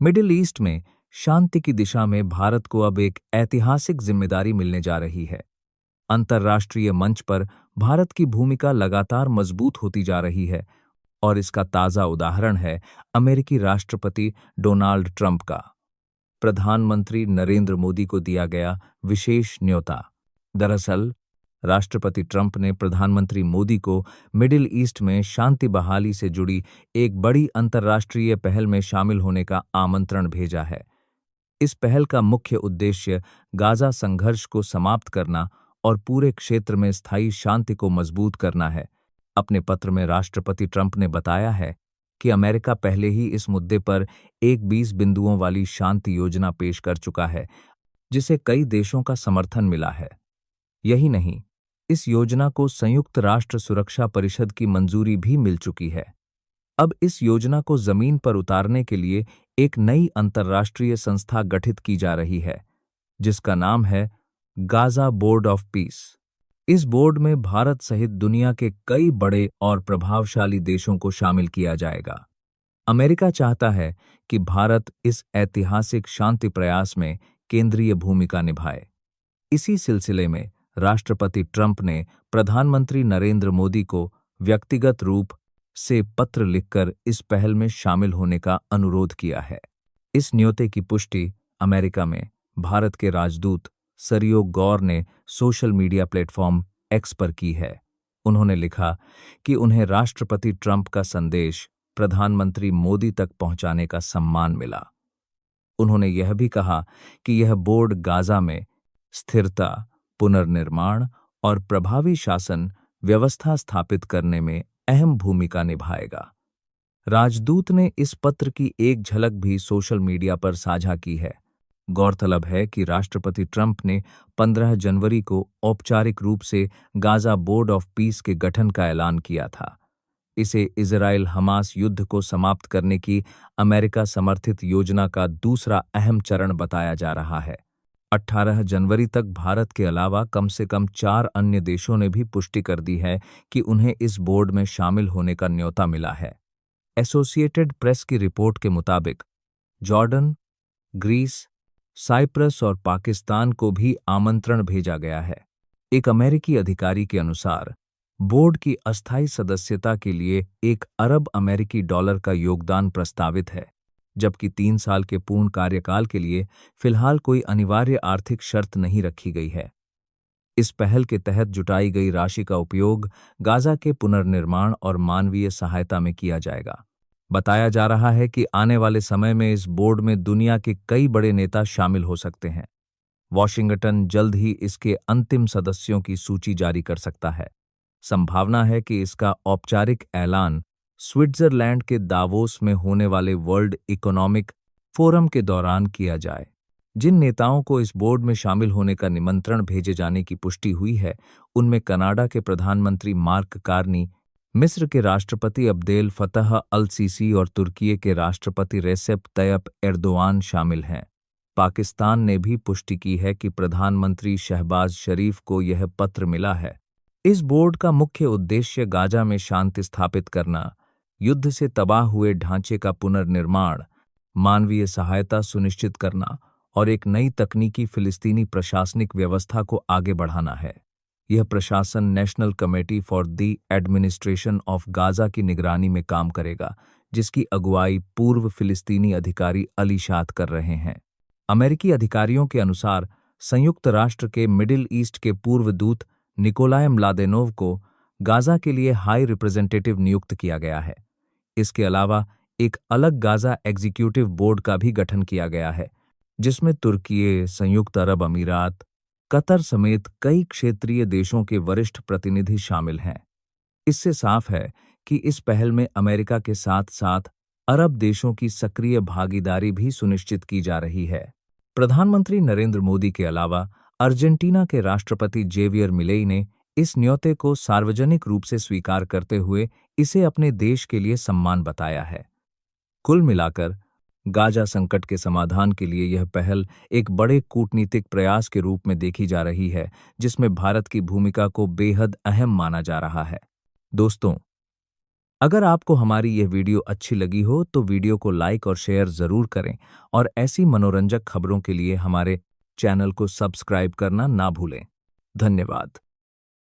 Middle east में शांति की दिशा में भारत को अब एक ऐतिहासिक जिम्मेदारी मिलने जा रही है। अंतर्राष्ट्रीय मंच पर भारत की भूमिका लगातार मजबूत होती जा रही है और इसका ताज़ा उदाहरण है अमेरिकी राष्ट्रपति डोनाल्ड ट्रंप का। प्रधानमंत्री नरेंद्र मोदी को दिया गया विशेष न्योता। दरअसल राष्ट्रपति ट्रंप ने प्रधानमंत्री मोदी को मिडिल ईस्ट में शांति बहाली से जुड़ी एक बड़ी अंतर्राष्ट्रीय पहल में शामिल होने का आमंत्रण भेजा है। इस पहल का मुख्य उद्देश्य गाजा संघर्ष को समाप्त करना और पूरे क्षेत्र में स्थायी शांति को मजबूत करना है। अपने पत्र में राष्ट्रपति ट्रंप ने बताया है कि अमेरिका पहले ही इस मुद्दे पर एक 20 बिंदुओं वाली शांति योजना पेश कर चुका है, जिसे कई देशों का समर्थन मिला है। यही नहीं, इस योजना को संयुक्त राष्ट्र सुरक्षा परिषद की मंजूरी भी मिल चुकी है। अब इस योजना को जमीन पर उतारने के लिए एक नई अंतर्राष्ट्रीय संस्था गठित की जा रही है, जिसका नाम है गाजा बोर्ड ऑफ पीस। इस बोर्ड में भारत सहित दुनिया के कई बड़े और प्रभावशाली देशों को शामिल किया जाएगा। अमेरिका चाहता है कि भारत इस ऐतिहासिक शांति प्रयास में केंद्रीय भूमिका निभाए। इसी सिलसिले में राष्ट्रपति ट्रंप ने प्रधानमंत्री नरेंद्र मोदी को व्यक्तिगत रूप से पत्र लिखकर इस पहल में शामिल होने का अनुरोध किया है। इस न्योते की पुष्टि अमेरिका में भारत के राजदूत सरयो गौर ने सोशल मीडिया प्लेटफॉर्म एक्स पर की है। उन्होंने लिखा कि उन्हें राष्ट्रपति ट्रंप का संदेश प्रधानमंत्री मोदी तक पहुंचाने का सम्मान मिला। उन्होंने यह भी कहा कि यह बोर्ड गाजा में स्थिरता, पुनर्निर्माण और प्रभावी शासन व्यवस्था स्थापित करने में अहम भूमिका निभाएगा। राजदूत ने इस पत्र की एक झलक भी सोशल मीडिया पर साझा की है। गौरतलब है कि राष्ट्रपति ट्रंप ने 15 जनवरी को औपचारिक रूप से गाजा बोर्ड ऑफ पीस के गठन का ऐलान किया था। इसे इजराइल हमास युद्ध को समाप्त करने की अमेरिका समर्थित योजना का दूसरा अहम चरण बताया जा रहा है। 18 जनवरी तक भारत के अलावा कम से कम 4 अन्य देशों ने भी पुष्टि कर दी है कि उन्हें इस बोर्ड में शामिल होने का न्योता मिला है। एसोसिएटेड प्रेस की रिपोर्ट के मुताबिक जॉर्डन, ग्रीस, साइप्रस और पाकिस्तान को भी आमंत्रण भेजा गया है। एक अमेरिकी अधिकारी के अनुसार बोर्ड की अस्थायी सदस्यता के लिए 1 अरब अमेरिकी डॉलर का योगदान प्रस्तावित है, जबकि 3 साल के पूर्ण कार्यकाल के लिए फिलहाल कोई अनिवार्य आर्थिक शर्त नहीं रखी गई है। इस पहल के तहत जुटाई गई राशि का उपयोग गाजा के पुनर्निर्माण और मानवीय सहायता में किया जाएगा। बताया जा रहा है कि आने वाले समय में इस बोर्ड में दुनिया के कई बड़े नेता शामिल हो सकते हैं। वॉशिंगटन जल्द ही इसके अंतिम सदस्यों की सूची जारी कर सकता है। संभावना है कि इसका औपचारिक ऐलान स्विट्जरलैंड के दावोस में होने वाले वर्ल्ड इकोनॉमिक फोरम के दौरान किया जाए। जिन नेताओं को इस बोर्ड में शामिल होने का निमंत्रण भेजे जाने की पुष्टि हुई है, उनमें कनाडा के प्रधानमंत्री मार्क कार्नी, मिस्र के राष्ट्रपति अब्देल फतह अल सीसी और तुर्की के राष्ट्रपति रेसेप तय्यप एर्दोआन शामिल हैं। पाकिस्तान ने भी पुष्टि की है कि प्रधानमंत्री शहबाज शरीफ को यह पत्र मिला है। इस बोर्ड का मुख्य उद्देश्य गाजा में शांति स्थापित करना, युद्ध से तबाह हुए ढांचे का पुनर्निर्माण, मानवीय सहायता सुनिश्चित करना और एक नई तकनीकी फिलिस्तीनी प्रशासनिक व्यवस्था को आगे बढ़ाना है। यह प्रशासन national committee for the administration of Gaza की निगरानी में काम करेगा, जिसकी अगुवाई पूर्व फिलिस्तीनी अधिकारी अली शाद कर रहे हैं। अमेरिकी अधिकारियों के अनुसार संयुक्त राष्ट्र के मिडिल ईस्ट के पूर्व दूत निकोलाई म्लादेनोव को गाजा के लिए हाई रिप्रेजेंटेटिव नियुक्त किया गया है। इसके अलावा एक अलग गाजा एग्जीक्यूटिव बोर्ड का भी गठन किया गया है, जिसमें तुर्की, संयुक्त अरब अमीरात, कतर समेत कई क्षेत्रीय देशों के वरिष्ठ प्रतिनिधि शामिल हैं। इससे साफ है कि इस पहल में अमेरिका के साथ साथ अरब देशों की सक्रिय भागीदारी भी सुनिश्चित की जा रही है। प्रधानमंत्री नरेंद्र मोदी के अलावा अर्जेंटीना के राष्ट्रपति जेवियर मिलेई ने इस न्योते को सार्वजनिक रूप से स्वीकार करते हुए इसे अपने देश के लिए सम्मान बताया है। कुल मिलाकर गाजा संकट के समाधान के लिए यह पहल एक बड़े कूटनीतिक प्रयास के रूप में देखी जा रही है, जिसमें भारत की भूमिका को बेहद अहम माना जा रहा है। दोस्तों, अगर आपको हमारी यह वीडियो अच्छी लगी हो तो वीडियो को लाइक और शेयर ज़रूर करें और ऐसी मनोरंजक खबरों के लिए हमारे चैनल को सब्सक्राइब करना ना भूलें। धन्यवाद।